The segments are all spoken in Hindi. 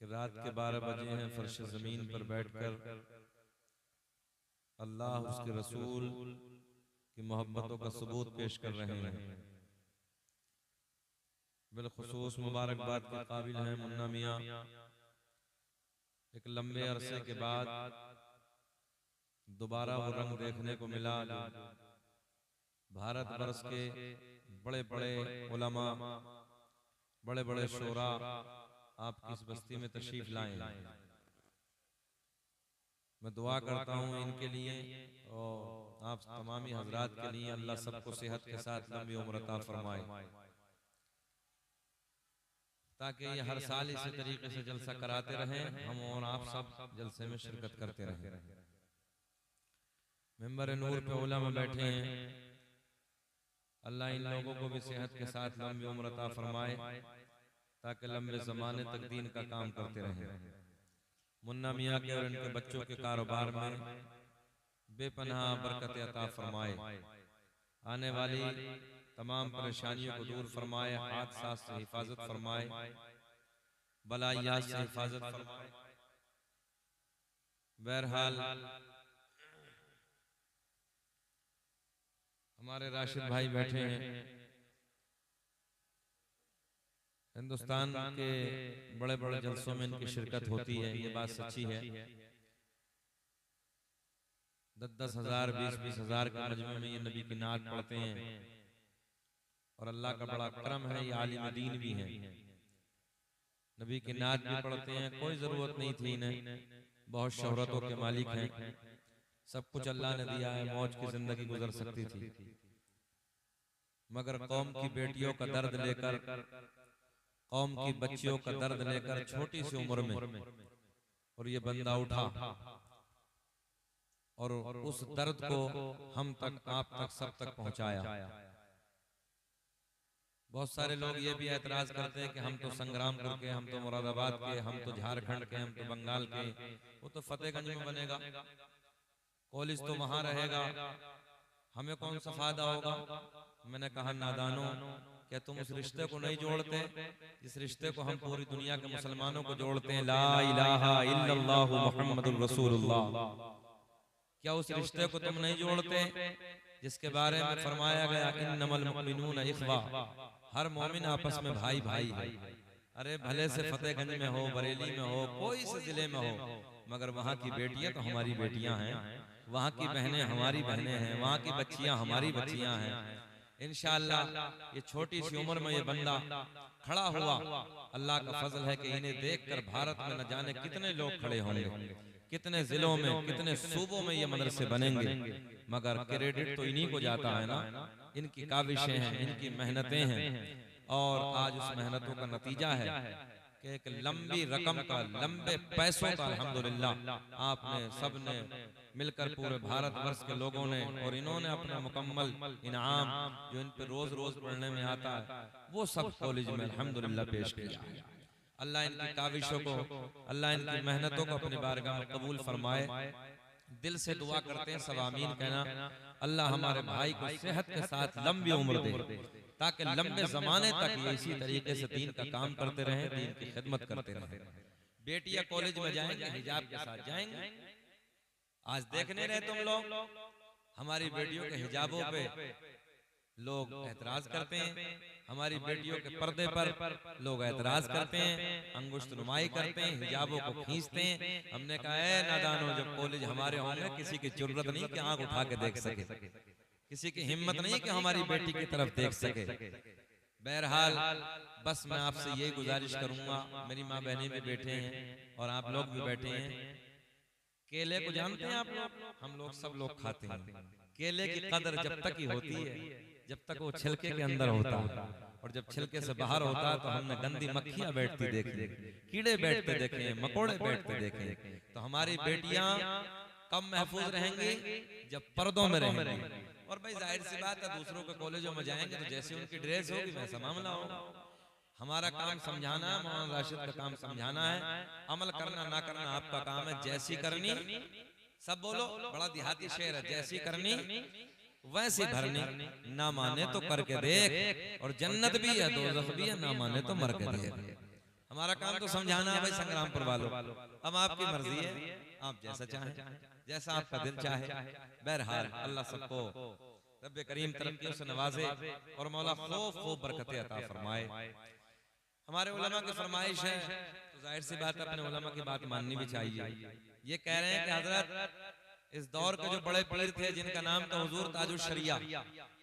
कि रात के 12 बजे हैं, फर्श ज़मीन पर बैठकर अल्लाह उसके रसूल की मोहब्बतों का सबूत पेश कर रहे हैं। बिलखुसूस मुबारकबाद के काबिल हैं मुन्ना मियाँ। एक लंबे अरसे के बाद दोबारा वो रंग देखने को मिला जो भारत वर्ष के बड़े बड़े उलमा, बड़े बड़े शोरा आपकी इस बस्ती में तशरीफ लाए हैं। मैं दुआ करता हूँ इनके लिए और आप तमामी हजरात के लिए, अल्लाह सबको सेहत के साथ लंबी उम्र अता फरमाए, ताकि ये हर साल इसी तरीके से जलसा कराते रहें, हम और आप सब जलसे में शिरकत करते रहें। मेंबर नूर पे उलमा बैठे हैं, अल्लाह इन लोगों को भी सेहत के साथ लंबी उम्र अता फरमाए, ताकि लंबे ज़माने तक दीन का काम करते रहें। मुन्ना मियाँ के और इनके बच्चों के कारोबार में बेपनाह बरकत अता फरमाए, आने वाली तमाम परेशानियों को दूर फरमाए, हादसा से हिफाजत फरमाए, बलायात से हिफाजत फरमाए। बहरहाल हमारे राशिद भाई बैठे हैं। हिंदुस्तान के बड़े बड़े जलसों में इनकी शिरकत होती है, ये बात सच्ची है। 10-10 हजार 20-20 हजार के मजमे में ये नबी की नात पढ़ते हैं और अल्लाह का बड़ा करम है, ये आलिम दीन भी हैं, नबी की नात भी पढ़ते हैं। कोई जरूरत नहीं थी इन्हें, बहुत शोहरतों के मालिक हैं, सब कुछ अल्लाह ने दिया है, मौज की जिंदगी गुजर सकती थी, मगर कौम की बेटियों का दर्द लेकर, कौम की बच्चियों का दर्द लेकर छोटी सी उम्र में और ये बंदा उठा और उस दर्द को हम तक, आप तक, सब तक पहुंचाया। बहुत सारे लोग ये भी एतराज करते हैं कि हम तो संग्राम करके, हम तो मुरादाबाद के, हम तो झारखंड के, हम तो बंगाल के, वो तो फतेहगंज में बनेगा, कॉलेज तो वहां रहेगा, हमें कौन सा फायदा होगा। मैंने कहा नादानो, क्या तुम उस रिश्ते को नहीं जोड़ते जिस रिश्ते को हम पूरी दुनिया के मुसलमानों को जोड़ते हैं, ला इलाहा इल्लल्लाहु मुहम्मदुर रसूलुल्लाह। क्या उस रिश्ते को तुम नहीं जोड़ते जिसके बारे में फरमाया गया इन्नमल मुमिनून इख्वा, हर मोमिन आपस में भाई भाई है। अरे भले से फतेहगंज में हो, बरेली में हो, कोई से जिले में हो, मगर वहाँ की बेटियां तो हमारी बेटियां हैं, वहाँ की बहनें हमारी बहनें हैं, वहाँ की बच्चियां हमारी बच्चियां हैं। इंशाअल्लाह ये छोटी सी उम्र में ये बंदा खड़ा हुआ, अल्लाह का फजल है कि इन्हें देखकर भारत में न जाने कितने लोग खड़े होंगे, कितने जिलों में, कितने सूबों में ये मदरसे बनेंगे, मगर क्रेडिट तो इन्हीं को जाता है ना। इनकी काविशें हैं, इनकी मेहनतें हैं, और आज उस मेहनतों का नतीजा है कि एक लंबी रकम का, लंबे पैसों का अल्हम्दुलिल्लाह आपने सबने मिलकर, पूरे भारत वर्ष के लोगों ने, और इन्होंने अपना मुकम्मल इनाम जो इन पे रोज रोज पढ़ने में आता है, वो सब कॉलेज में अल्हम्दुलिल्लाह पेश किया। अल्लाह इनकी काविशों को, अल्लाह इनकी मेहनतों को अपनी बारगाह में कबूल फरमाए। दिल से दुआ करते हैं, सब आमीन कहना। अल्लाह हमारे भाई को सेहत के साथ लंबी उम्र दे, ताकि लंबे जमाने तक ये इसी तरीके से दीन का काम करते रहें, दीन की खिदमत करते रहें। बेटियां कॉलेज में जाएंगे, हिजाब के साथ जाएंगे। आज देखने रहे तुम लोग, हमारी बेटियों के हिजाबों पे लोग एतराज करते हैं, हमारी बेटियों के पर्दे पर लोग एतराज करते हैं, अंगुश्त नुमाई करते हैं, हिजाबों को खींचते हैं। हमने कहा है नादानो, जब कॉलेज हमारे होंगे, किसी की जरूरत नहीं कि आंख उठा के देख सके, किसी की हिम्मत नहीं कि हमारी बेटी की तरफ देख सके। बहरहाल बस मैं आपसे यही गुजारिश करूंगा, मेरी माँ बहनें भी बैठे हैं और आप लोग भी बैठे हैं। केले को जानते हैं आप लोग, हम लोग सब लोग खाते हैं। केले की कदर जब तक ही होती है जब तक वो छिलके के अंदर होता है, और जब छिलके से बाहर होता है तो हमने गंदी मक्खियां बैठती देखी, कीड़े बैठते देखे, मकोड़े बैठते देखे। तो हमारी बेटियां कम महफूज रहेंगी जब पर्दों में रहेंगी। और भाई जाहिर सी बात है, दूसरों के कॉलेजों में जाएंगे तो जैसे उनकी ड्रेस होगी वैसा मामला होगा। हमारा काम समझाना है, मौलाना राशिद का काम समझाना है, अमल करना ना करना आपका काम है। जैसी करनी, सब बोलो, बड़ा देहाती शेर है, जैसी करनी वैसी भरनी, ना माने तो करके देख, और जन्नत भी है दोज़ख भी है, ना माने तो मर के देख। हमारा काम तो समझाना है भाई संग्रामपुर वालों, अब आपकी मर्जी है, आप जैसा चाहें, जैसा आपका दिल चाहे। बहरहाल अल्लाह सबको रब्बे करीम तरक्कियों से नवाजे और मौला खूब खूब बरकतें अता फरमाए। हमारे उलमा की फरमाइश है तो जाहिर सी बात है अपने उलमा की बात माननी भी चाहिए। ये कह रहे हैं कि हजरत इस दौर के जो बड़े पीर थे जिनका नाम था हुजूर ताजुल शरिया,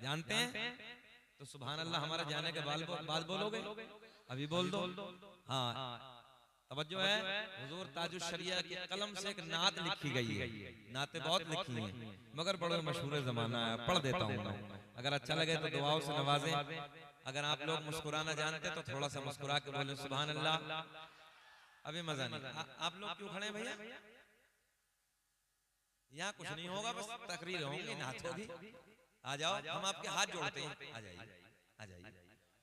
जानते हैं? तो सुभान अल्लाह, हमारे जाने के बाद बोलोगे? अभी बोल दो। हाँ, तवज्जो है। हुजूर ताजुल शरिया की कलम से एक नात लिखी गई है, नातें बहुत लिखी हैं मगर बड़े मशहूर जमाना है, पढ़ देता हूँ मैं, अगर अच्छा लगे तो दुआओं से नवाजें। अगर आप लोग मुस्कुराना जानते तो थोड़ा सा मुस्कुरा के बोले सुभान अल्लाह। अभी मजा नहीं। आप लोग क्यों खड़े हैं भैया? यहाँ कुछ नहीं होगा, बस तकरीर होंगी, नात होगी। आ जाओ, हम आपके हाथ जोड़ते हैं, आ जाइए, आ जाइए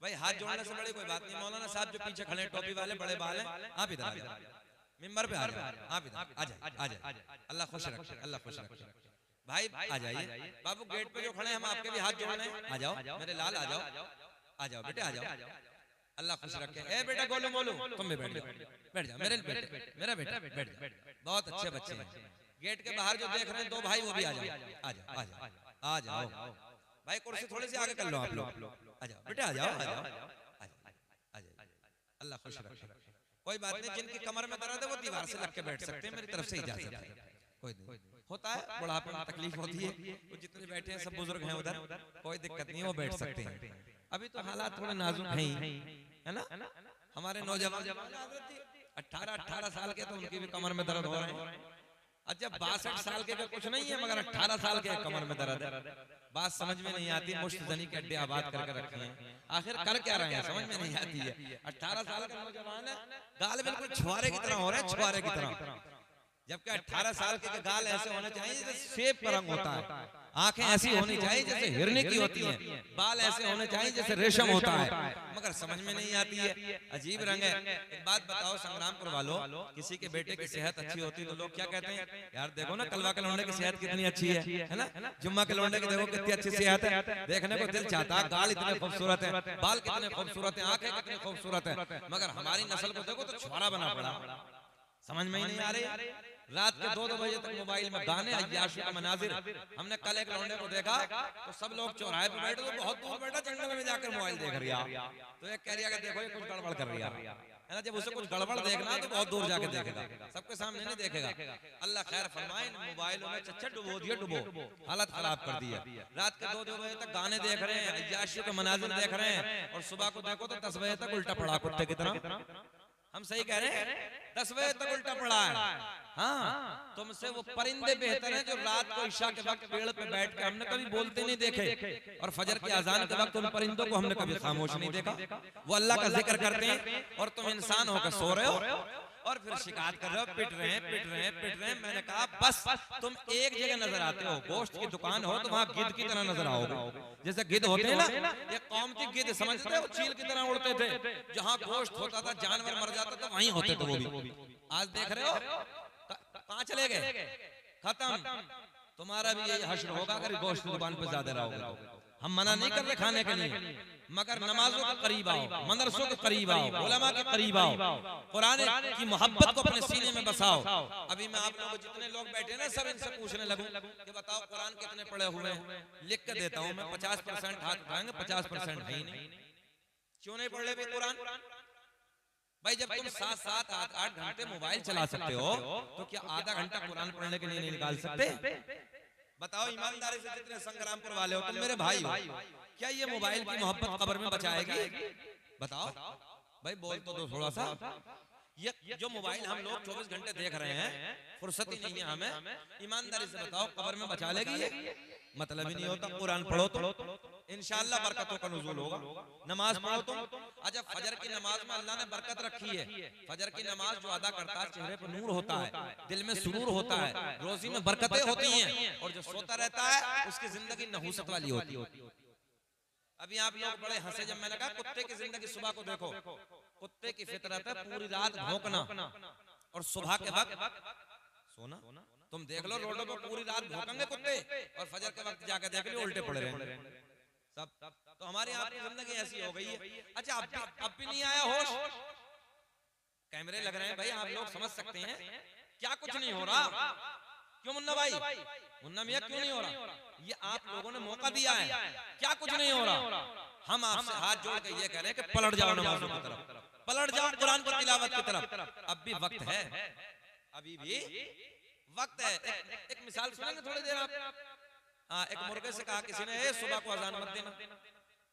भाई। हाथ जोड़ने से बड़ी कोई बात नहीं। मौलाना साहब जो पीछे खड़े टोपी वाले बड़े बाल हैं, आप इधर आ जाओ, मिंबर पे आ जाओ, आप इधर आ जाइए, आ जाइए। अल्लाह खुश रखे, अल्लाह खुश रखे भाई। आ जाइए बाबू, गेट पे जो खड़े हैं हम आपके भी हाथ जोड़ने हैं, आ जाओ मेरे लाल, आ जाओ, आ जाओ बेटे, आ जाओ, अल्लाह खुश रखे। ए बेटा गोलू मोलू, तुम भी बैठ जाओ, बैठ जाओ मेरे बेटे, मेरा बेटा बैठ जाओ, बहुत अच्छे बच्चे हैं। गेट के बाहर जो देख रहे हैं दो भाई, वो भी आ जाओ, आ जाओ, आ जाओ, आ जाओ भाई। कुर्सी थोड़ी सी आगे कर लो आप लोग, आ जाओ बेटे, आ जाओ, आ जाओ, आ जाओ, अल्लाह खुश रखे। कोई बात नहीं, जिनकी कमर में दर्द है वो दीवार से लग के बैठ सकते हैं, मेरी तरफ से इजाजत है। कोई नहीं, होता है, बुढ़ापे में तकलीफ होती है, वो जितने बैठे हैं सब बुजुर्ग हैं उधर, कोई दिक्कत नहीं, वो बैठ सकते हैं। अभी तो हालात थोड़े नाजुक हैं, है ना? हमारे नौजवान 18-18 साल के, तो उनकी भी कमर में दर्द हो रहे हैं। अच्छा 62 साल के कुछ नहीं है, मगर 18 साल के कमर में दर्द है। बात समझ में नहीं आती, मुश्त जनी के अड्डे आबाद करके रखे हैं, आखिर कर क्या रहे हैं समझ में नहीं आती है। 18 साल का नौजवान है, गाल बिल्कुल छुआरे की तरह हो रहे हैं, छुआरे की तरह, जबकि 18 साल के गाल ऐसे होने चाहिए जैसे सेब का रंग होता है, आंखें ऐसी होनी चाहिए जैसे हिरनी की होती हैं, बाल ऐसे होने चाहिए जैसे रेशम होता है, मगर समझ में नहीं आती है, अजीब रंग है। एक बात बताओ संग्रामपुर वालों, किसी के बेटे की सेहत अच्छी होती तो लोग क्या कहते हैं? यार देखो ना कलवा के लौंडे की सेहत कितनी अच्छी है ना? जुम्मा के लौंडे की देखो कितनी अच्छी सेहत है, देखने को दिल चाहता है, गाल इतने खूबसूरत है, बाल कितने खूबसूरत है, आंखें कितनी खूबसूरत है, मगर हमारी नस्ल को देखो तो छुआरा बना पड़ा, समझ में ही नहीं आ रही। रात के 2-2 बजे तक मोबाइल में गाने, अय्याशी का मनाजिर। हमने कल एक लौंडे को देखा तो सब लोग चौराहे पे बैठे, तो बहुत दूर बैठा जंगल में जाकर मोबाइल देख रहा, तो एक कह रहा देखो ये कुछ गड़बड़ कर रहा है ना। जब उसे कुछ गड़बड़ देखना तो बहुत दूर जाके देखेगा, सबके सामने नहीं देखेगा। अल्लाह खैर फरमाए, मोबाइलों में चच्चा डुबो दिया, डुबो हालत खराब कर दी है। रात के 2-2 बजे तक गाने देख रहे हैं, अय्याशी के मनाजिर देख रहे हैं, और सुबह को देखो तो 10 बजे तक उल्टा पड़ा कुत्ते की तरह। हम सही कह रहे हैं, 10 बजे तक उल्टा पड़ा है। हाँ, तुमसे वो परिंदे बेहतर हैं जो रात को इशा के वक्त पेड़ पे बैठ के, हमने कभी बोलते नहीं देखे, और फजर की अजान के वक्त उन परिंदों को हमने कभी खामोश नहीं देखा। वो अल्लाह का जिक्र करते हैं और तुम इंसान होकर सो रहे हो और फिर शिकायत कर रहे हो, पिट रहे हैं, पिट रहे हैं, पिट रहे हैं। मैंने कहा बस तुम एक जगह नजर आते हो, गोश्त की दुकान हो तो वहाँ गिद्ध की तरह नजर आओगे, जैसे गिद्ध होते हैं ना, ये कौम की गिद्ध समझते हो, चील की तरह उड़ते थे, जहाँ गोश्त होता था, जानवर मर जाता था, वहीं होते थे वो भी। आज देख रहे हो कहाँ चले गए, खत्म। तुम्हारा भी यही हश्र होगा अगर गोश्त की दुकान पे ज्यादा रहोगे तो। हम मना नहीं कर रहे खाने के लिए, मगर नमाजों के करीब आओ, मदरसों के करीब आओ, उलमा के करीब आओ, कुरान की मोहब्बत को अपने सीने में बसाओ। अभी मैं आप लोग जितने लोग बैठे ना सब इनसे पूछने लगूं कि बताओ कुरान कितने पढ़े हुए हैं, लिख के देता हूं मैं, 50% हाथ उठाएंगे, 50% है ही नहीं। क्यों नहीं पढ़ ले कुरान? भाई जब तुम 7-7, 8-8 घंटे मोबाइल चला सकते हो तो क्या आधा घंटा कुरान पढ़ने के लिए नहीं निकाल सकते? बताओ ईमानदारी से, जितने संग्रामपुर वाले हो तुम मेरे भाई हो, क्या ये मोबाइल की मोहब्बत कब्र में बचाएगी? बताओ भाई, बोल तो दो थोड़ा सा। ये जो मोबाइल हम लोग 24 घंटे देख रहे हैं, फुर्सत ही नहीं है हमें, ईमानदारी से बताओ कब्र में बचा लेगी ये? मतलब ही नहीं होता। कुरान पढ़ो तो इंशाअल्लाह बरकतों का नुज़ूल होगा। नमाज पढ़ो तुम, अच्छा फजर की नमाज में अल्लाह ने बरकत रखी है। फजर की नमाज जो अदा करता है, चेहरे पर नूर होता है, दिल में सुरूर होता है, रोजी में बरकतें होती हैं, और जो सोता रहता है उसकी जिंदगी नहूसत वाली होती है। अभी आप लोग बड़े हंसे जब मैंने कहा कुत्ते की जिंदगी, सुबह को देखो, कुत्ते की फितरत है पूरी रात भौंकना और सुबह के वक्त सोना। तुम देख लो रोडों पर पूरी रात भौंकेंगे कुत्ते, और फजर के वक्त जाकर देख लो उल्टे पड़े रहे सब। तो हमारे यहाँ की जिंदगी ऐसी हो गई है। अच्छा अब भी नहीं आया होश? कैमरे लग रहे हैं भाई, आप लोग समझ सकते हैं क्या कुछ नहीं हो रहा। क्यों मुन्ना भाई, मुन्ना मियां क्यों नहीं हो रहा? ये आप लोगों ने मौका दिया है, क्या कुछ नहीं हो रहा। हम आपसे हाथ जोड़ के ये कह रहे हैं कि पलट जाओ नमाज़ों की तरफ, पलट जाओ कुरान की तिलावत की तरफ। अब भी वक्त है, अभी भी वक्त है। एक मिसाल सुनेंगे थोड़ी देर आप। एक मुर्गे से कहा किसी ने, सुबह को अजान मत देना,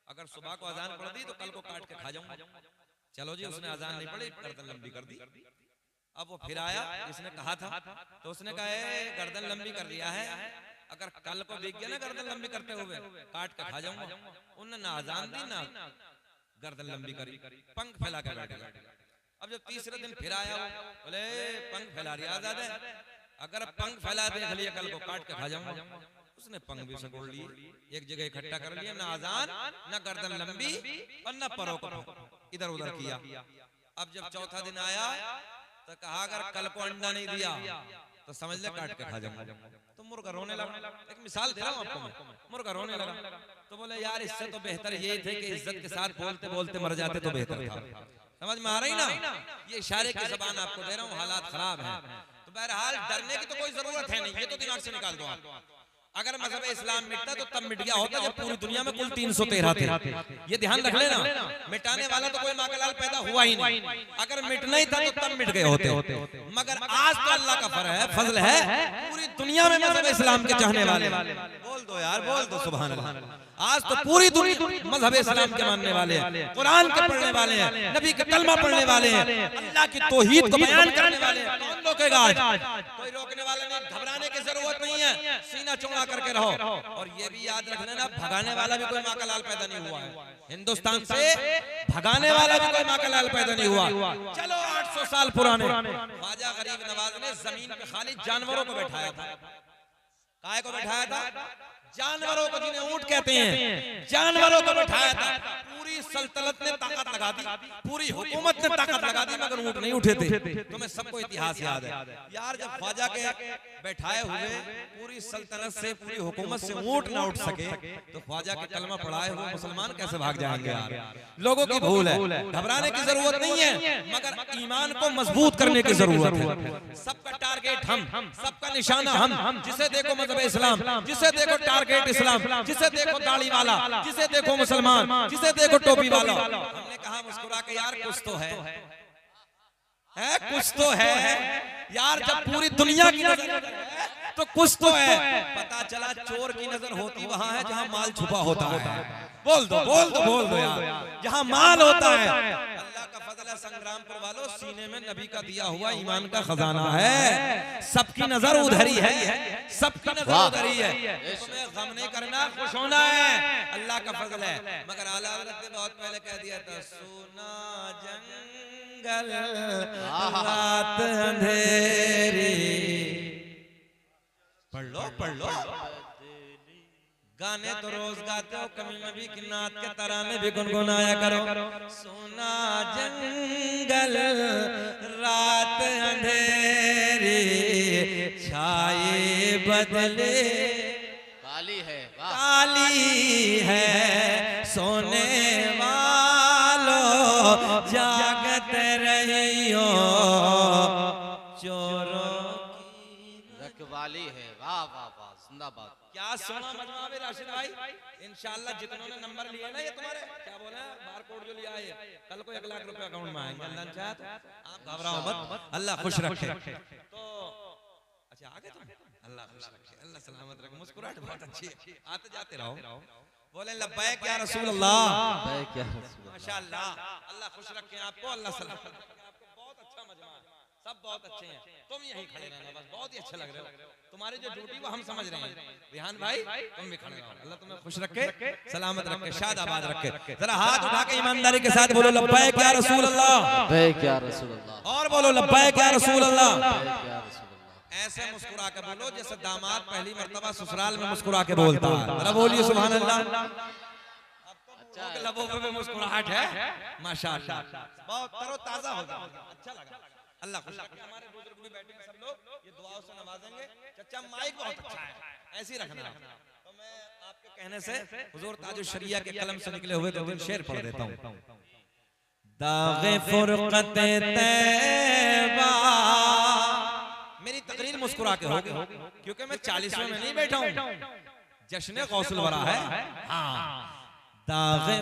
अगर सुबह को अजान पढ़ दी तो कल को काट के खा जाऊंगा। चलो जी, उसने अजान नहीं पढ़ी, गर्दन लंबी कर दी। अब वो फिर आया, इसने कहा था तो उसने कहा गर्दन लंबी कर दिया है, अगर कल को देख गया ना गर्दन लंबी करते हुए, काट के खा जाऊंगा। उन्होंने ना अजान दी ना गर्दन लंबी करी, पंख फैला के बैठ गया। अब जब तीसरे दिन फिर आया, बोले पंख फैला रही आजाद है, अगर पंख फैला देख लिया कल को काट के खा जाऊंगा। उसने पंख भी सकोड़ लिए, एक जगह इकट्ठा कर लिया, ना अजान ना गर्दन लंबी और ना परों को इधर उधर किया। अब जब चौथा दिन आया तो कहा अगर कल को अंडा नहीं दिया तो समझ ले काट के खा जाऊंगा। तो मुर्गा रोने लगा। एक मिसाल दे रहा हूं आपको मैं, मुर्गा रोने लगा। तो बोले यार इससे तो बेहतर ये थे कि इज्जत के साथ बोलते बोलते मर जाते तो बेहतर था। समझ में आ रही ना? ये इशारे की जबान आपको दे रहा हूँ, हालात खराब हैं। तो बहरहाल डरने की तो कोई जरूरत है नहीं, ये तो दिमाग से निकाल दो आप। अगर मजहब इस्लाम मिटता तो तब मिट गया होता जब पूरी दुनिया में कुल 313 थे। ये ध्यान रख लेना, मिटाने वाला तो कोई माकलाल पैदा हुआ ही नहीं। अगर मिटना ही था तो तब मिट गए होते। मगर आज तो अल्लाह का फजल है, पूरी दुनिया में मजहब इस्लाम के चाहने वाले। बोल दो यार, बोल दो सुभान अल्लाह। आज तो पूरी दुनिया मजहब इस्लाम के मानने वाले हैं, कुरान के पढ़ने वाले हैं, नबी का कलमा पढ़ने वाले हैं, अल्लाह की तौहीद को बयान करने वाले हैं। कौन रोकेगा आज? कोई रोकने वाला नहीं, घबराने की जरूरत नहीं है, सीना चौड़ा करके रहो। और ये भी याद रख लेना, भगाने वाला भी कोई माकालाल पैदा नहीं हुआ है हिंदुस्तान से, भगाने वाला भी कोई माकालाल पैदा नहीं हुआ। चलो 800 साल पुराने ख्वाजा गरीब नवाज ने जमीन पे खाली जानवरों को बैठाया था। काय को बैठाया था? जानवरों को, जिन्हें ऊंट कहते हैं, जानवरों को बैठाया था। पूरी सल्तनत ने ताकत लगा दी, पूरी हुकूमत ने ताकत लगा दी, मगर ऊंट नहीं उठे थे। तुम्हें सबको इतिहास याद है यार, जब ख्वाजा के बैठाए हुए पूरी सल्तनत से, पूरी हुकूमत से ऊंट ना उठ सके तो ख्वाजा के कलमा पढ़ाए हुए मुसलमान कैसे भाग जाएंगे यार? लोगों की भूल है, घबराने की जरूरत नहीं है, मगर ईमान को मजबूत करने की जरूरत है। सबका टारगेट हम, सबका निशाना हम। जिसे देखो मजहब इस्लाम, जिसे देखो टारगेट इस्लाम, जिसे देखो दाढ़ी वाला, जिसे देखो मुसलमान, जिसे देखो टोपी वाला। हमने कहा मुस्कुरा के यार कुछ तो है, कुछ तो है यार। जब पूरी दुनिया की नजर तो कुछ तो है। पता चला चोर की नजर होती वहां है जहां माल छुपा होता है। बोल दो, बोल दो, बोल दो यार, जहां माल होता है। अल्लाह का फजल है संग्रामपुर वालों, सीने में नबी का दिया हुआ ईमान का खजाना है। सबकी नजर उधर ही है, सबकी नजर उधर ही है। तुम्हें गम नहीं करना, खुश होना है, अल्लाह का फजल है। मगर आला हज़रत ने बहुत पहले कह दिया था, सोना जंगल रात अंधेरी। पढ़ लो, पढ़ लो। गाने तो रोज गाते हो, कभी में भी किन्नात के तराने भी गुनगुनाया करो। सोना जंगल रात अंधेरी, छाए बदले काली है, काली है, सोने वालों जागत रहियो, चोरों की रखवाली है। वाह वाह वाह, जिंदाबाद। क्या सुना मजमा में राशिद भाई? इंशाल्लाह जितनों ने नंबर लिए ना, ये तुम्हारे क्या बोले बार कोड जो लिया है, कल को 1 लाख रुपए अकाउंट में आएंगे। अल्लाह चाहे तो आप घबराओ मत, अल्लाह खुश रखे। तो अच्छा आगे तुम, अल्लाह खुश रखे, अल्लाह सलामत रखे। मुस्कुराहट बहुत अच्छी है, आते जाते रहो। बोले लब्बैक या रसूल अल्लाह, माशाअल्लाह, अल्लाह खुश रखे आपको, अल्लाह सलामत रखे आपको। बहुत अच्छा मजमा है, सब बहुत अच्छे हैं, तुम यहीं खड़े रहना बस, बहुत ही अच्छे लग रहे हो। तुम्हारी जो ड्यूटी वो हम समझ रहे हैं। रिहान भाई तुम भी खड़े रहो, अल्लाह तुम्हें खुश रखे, सलामत रखे, शाद आबाद रखे। जरा हाथ उठा के ईमानदारी के साथ बोलो लब्बैक या रसूल अल्लाह, लब्बैक या रसूल अल्लाह। और बोलो लब्बैक या रसूल अल्लाह। लब्बैक या रसूल अल्लाह। ऐसे मुस्कुरा के बोलो जैसे दामाद पहली मर्तबा ससुराल में मुस्कुरा के बोलता है। जरा बोलिए सुभान अल्लाह। लबों पे भी मुस्कुराहट है, माशाअल्लाह, बहुत तरोताजा हो गया, अच्छा लगा। अल्लाह खुश रखे। हमारे बुजुर्ग भी बैठे हैं, सब लोग ये दुआओं से नवाजेंगे। चचा माइक बहुत अच्छा है, ऐसे ही रखना। तो मैं आपके कहने से हुजूर ताजुश शरिया के कलम से निकले हुए 2 शेर पढ़ देता हूँ। दागे फुरकत तैबा। मेरी तकरीर मुस्कुरा के होगी क्योंकि मैं 40वें में नहीं बैठा हूं, जश्न गौसुल वरा है। हाँ, दागे